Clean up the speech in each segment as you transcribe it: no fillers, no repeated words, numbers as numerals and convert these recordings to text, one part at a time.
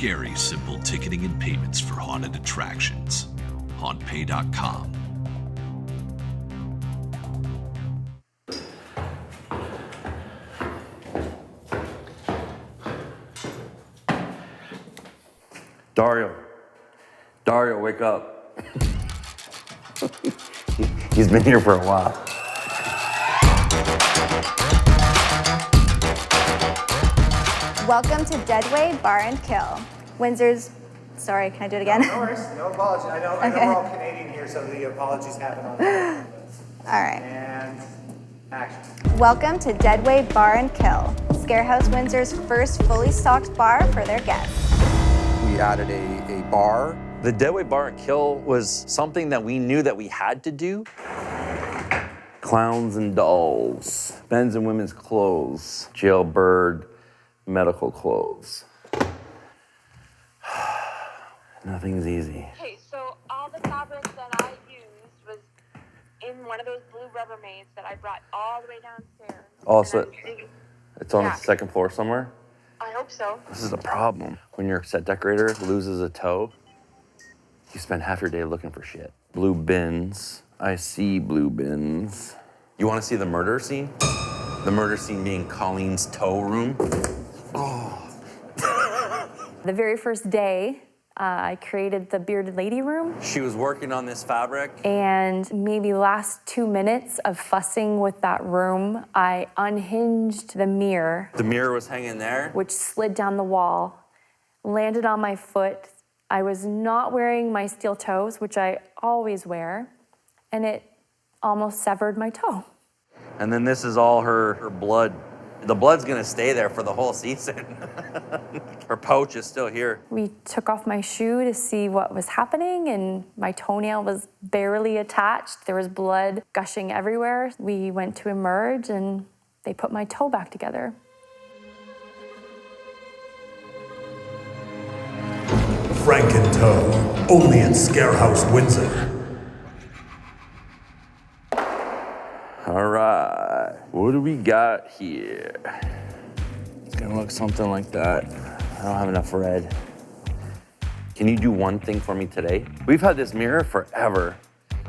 scary simple ticketing and payments for haunted attractions. Hauntpay.com. Dario, wake up. He's been here for a while. Welcome to Deadway Bar and Kill. Windsor's, sorry, can I do it again? No worries, no apology. I know we're all Canadian here, so the apologies happen on the All right. And action. Welcome to Deadway Bar and Kill, Scarehouse Windsor's first fully stocked bar for their guests. We added a bar. The Deadway Bar and Kill was something that we knew that we had to do. Clowns and dolls, men's and women's clothes, jailbird, medical clothes. Nothing's easy. Okay, so all the fabric that I used was in one of those blue Rubbermaids that I brought all the way downstairs. Oh, so And it's on the second floor somewhere? I hope so. This is a problem. When your set decorator loses a toe, you spend half your day looking for shit. Blue bins. I see blue bins. You want to see the murder scene? The murder scene being Colleen's toe room. The very first day, I created the bearded lady room. She was working on this fabric. And maybe last 2 minutes of fussing with that room, I unhinged the mirror, The mirror was hanging there. which slid down the wall, landed on my foot. I was not wearing my steel toes, which I always wear, and it almost severed my toe. And then this is all her blood. The blood's gonna stay there for the whole season. Her pouch is still here. We took off my shoe to see what was happening, and my toenail was barely attached. There was blood gushing everywhere. We went to emerge, and they put my toe back together. Franken-Toe, only at Scarehouse, Windsor. All right, what do we got here? It's gonna look something like that. I don't have enough red. Can you do one thing for me today? We've had this mirror forever.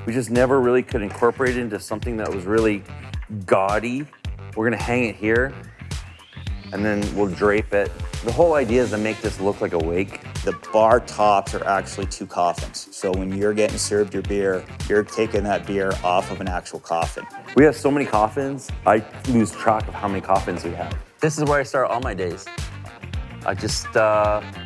We just never really could incorporate it into something that was really gaudy. We're gonna hang it here, and then we'll drape it. The whole idea is to make this look like a wake. The bar tops are actually two coffins. So when you're getting served your beer, you're taking that beer off of an actual coffin. We have so many coffins, I lose track of how many coffins we have. This is where I start all my days. I just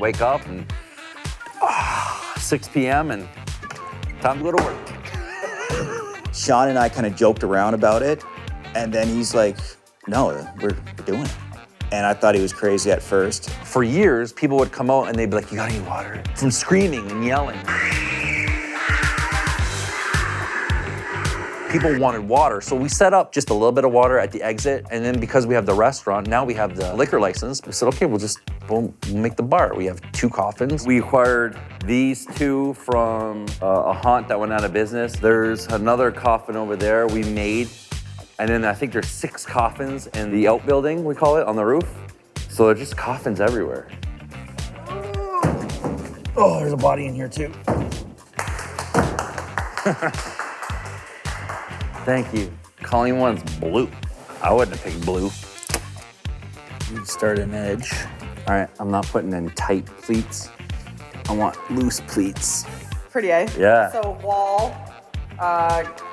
wake up and 6 p.m. and time to go to work. Shawn and I kind of joked around about it, and then he's like, no, we're doing it. And I thought he was crazy at first. For years, people would come out and they'd be like, you got any water? From screaming and yelling. People wanted water, so we set up just a little bit of water at the exit, and then because we have the restaurant, now we have the liquor license, we said, okay, we'll make the bar. We have 2 coffins. We acquired these 2 from a haunt that went out of business. There's another coffin over there we made, and then I think there's 6 coffins in the outbuilding, we call it, on the roof. So there's just coffins everywhere. Oh, there's a body in here too. Thank you. Colleen wants blue. I wouldn't have picked blue. You'd start an edge. All right, I'm not putting in tight pleats. I want loose pleats. Pretty, eh? Yeah. So wall,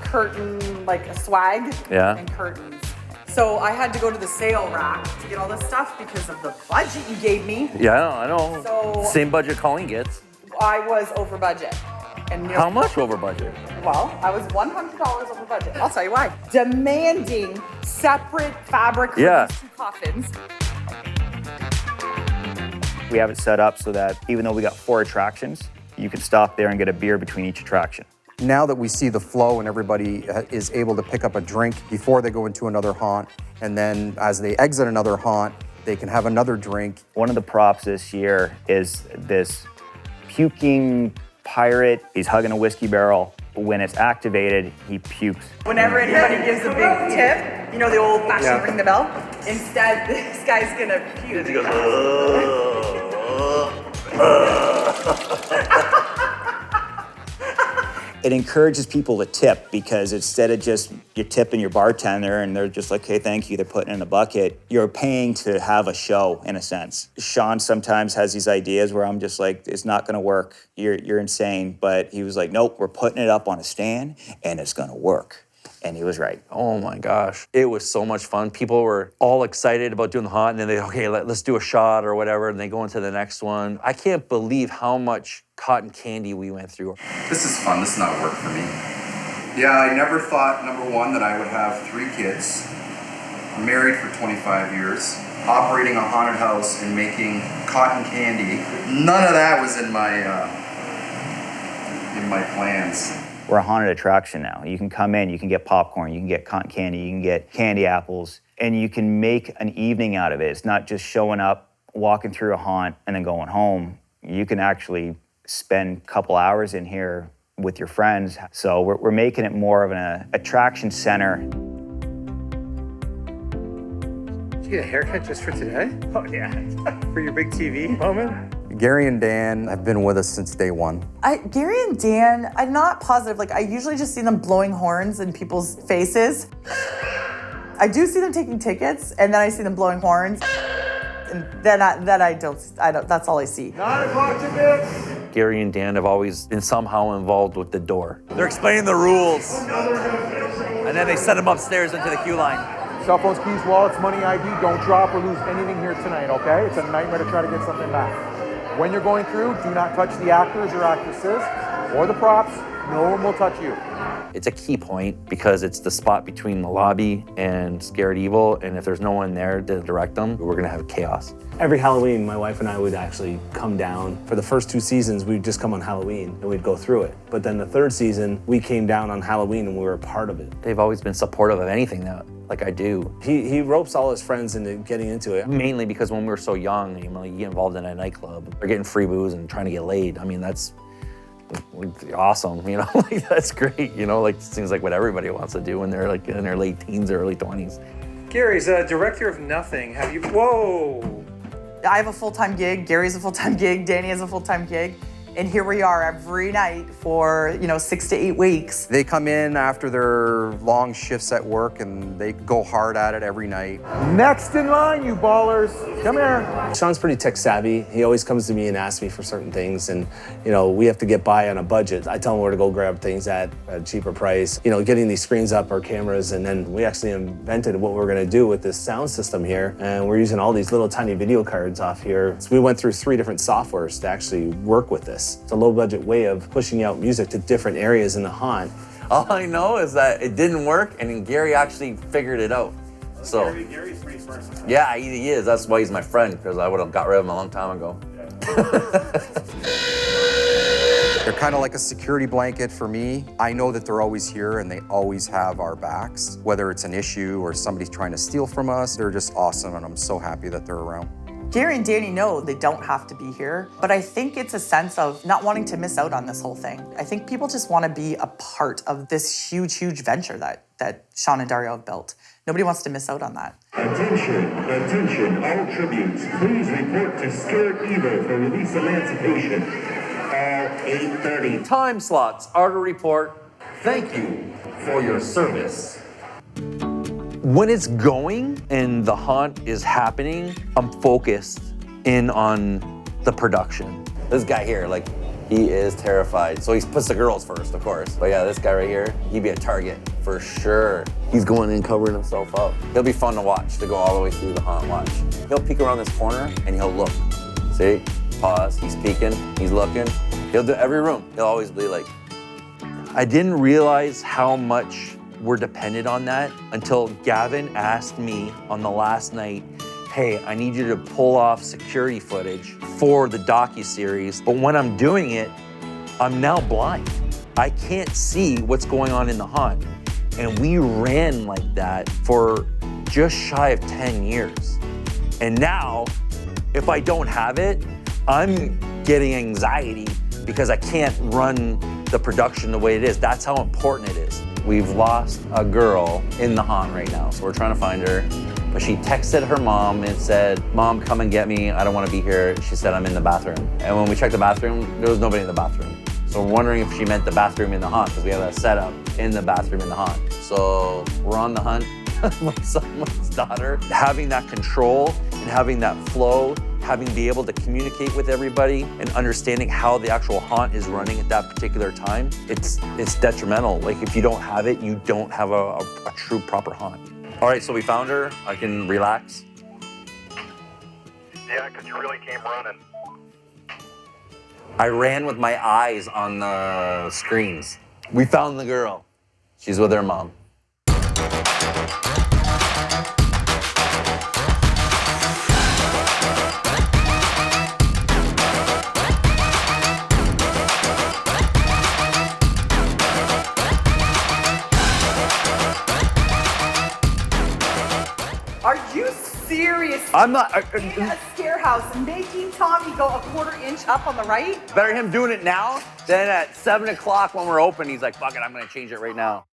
curtain, like a swag, Yeah. and curtains. So I had to go to the sale rack to get all this stuff because of the budget you gave me. Yeah, I know. So- Same budget Colleen gets. I was over budget. And How much over budget? Well, I was $100 over budget. I'll tell you why. Demanding separate fabric for Yeah. these 2 coffins. We have it set up so that even though we got 4 attractions, you can stop there and get a beer between each attraction. Now that we see the flow and everybody is able to pick up a drink before they go into another haunt, and then as they exit another haunt, they can have another drink. One of the props this year is this puking pirate. He's hugging a whiskey barrel. When it's activated, he pukes. Whenever anybody gives a big tip, you know the old fashioned ring the bell? Instead, this guy's gonna puke. He goes, It encourages people to tip because instead of just you're tipping your bartender and they're just like, hey, thank you, they're putting it in a bucket, you're paying to have a show in a sense. Shawn sometimes has these ideas where I'm just like, it's not gonna work, you're insane. But he was like, nope, we're putting it up on a stand and it's gonna work. And he was right. Oh my gosh. It was so much fun. People were all excited about doing the haunt, and then they, okay, let's do a shot or whatever, and they go into the next one. I can't believe how much cotton candy we went through. This is fun. This is not work for me. Yeah, I never thought, number one, that I would have 3 kids, married for 25 years, operating a haunted house and making cotton candy. None of that was in my plans. We're a haunted attraction now. You can come in, you can get popcorn, you can get cotton candy, you can get candy apples, and you can make an evening out of it. It's not just showing up, walking through a haunt, and then going home. You can actually spend a couple hours in here with your friends. So we're making it more of an attraction center. Did you get a haircut just for today? Oh yeah. For your big TV moment? Gary and Dan have been with us since day one. Gary and Dan, I'm not positive. Like, I usually just see them blowing horns in people's faces. I do see them taking tickets, and then I see them blowing horns. And then I don't, that's all I see. 9 o'clock tickets. Gary and Dan have always been somehow involved with the door. They're explaining the rules. And then they send them upstairs into the queue line. Cell phones, keys, wallets, money, ID, don't drop or lose anything here tonight, okay? It's a nightmare to try to get something back. When you're going through, do not touch the actors or actresses or the props. No one will touch you. It's a key point because it's the spot between the lobby and Scared Evil, and if there's no one there to direct them, we're gonna have chaos. Every Halloween, my wife and I would actually come down. For the first 2 seasons, we'd just come on Halloween and we'd go through it. But then the 3rd season, we came down on Halloween and we were a part of it. They've always been supportive of anything that I do. He ropes all his friends into getting into it. Mainly because when we were so young, you get involved in a nightclub, or getting free booze and trying to get laid. I mean, that's awesome, like that's great, like seems like what everybody wants to do when they're like in their late teens or early 20s. Gary's a director of nothing. Have you, whoa. I have a full-time gig, Gary's a full-time gig, Danny has a full-time gig. And here we are every night for, 6 to 8 weeks. They come in after their long shifts at work and they go hard at it every night. Next in line, you ballers. Come here. Shawn's pretty tech savvy. He always comes to me and asks me for certain things. And, we have to get by on a budget. I tell him where to go grab things at a cheaper price. Getting these screens up, our cameras, and then we actually invented what we're gonna do with this sound system here. And we're using all these little tiny video cards off here. So we went through 3 different softwares to actually work with this. It's a low-budget way of pushing out music to different areas in the haunt. All I know is that it didn't work, and then Gary actually figured it out. So Gary's pretty smart. yeah, he is. That's why he's my friend, because I would have got rid of him a long time ago. They're kind of like a security blanket for me. I know that they're always here and they always have our backs. Whether it's an issue or somebody's trying to steal from us, they're just awesome, and I'm so happy that they're around. Gary and Danny know they don't have to be here, but I think it's a sense of not wanting to miss out on this whole thing. I think people just want to be a part of this huge, huge venture that Shawn and Dario have built. Nobody wants to miss out on that. Attention, all tributes. Please report to Scared Evil for release emancipation. All 8:30. Time slots are to report. Thank you for your service. When it's going and the haunt is happening, I'm focused in on the production. This guy here, he is terrified. So he puts the girls first, of course. But yeah, this guy right here, he'd be a target for sure. He's going in covering himself up. He'll be fun to watch, to go all the way through the haunt watch. He'll peek around this corner and he'll look. See, pause, he's peeking, he's looking. He'll do every room. He'll always be like, I didn't realize how much we're dependent on that until Gavin asked me on the last night, hey, I need you to pull off security footage for the docuseries, but when I'm doing it, I'm now blind. I can't see what's going on in the haunt. And we ran like that for just shy of 10 years. And now, if I don't have it, I'm getting anxiety because I can't run the production the way it is. That's how important it is. We've lost a girl in the haunt right now, so we're trying to find her. But she texted her mom and said, Mom, come and get me. I don't want to be here. She said, I'm in the bathroom. And when we checked the bathroom, there was nobody in the bathroom. So we're wondering if she meant the bathroom in the haunt, because we have a setup in the bathroom in the haunt. So we're on the hunt, someone's daughter. Having that control and having that flow, having be able to communicate with everybody and understanding how the actual haunt is running at that particular time, it's detrimental. Like if you don't have it, you don't have a true proper haunt. All right, so we found her. I can relax. Yeah, because you really came running. I ran with my eyes on the screens. We found the girl. She's with her mom. Are you serious? I'm not. In a Scarehouse, making Tommy go a quarter-inch up on the right? Better him doing it now than at 7 o'clock when we're open. He's like, fuck it, I'm gonna change it right now.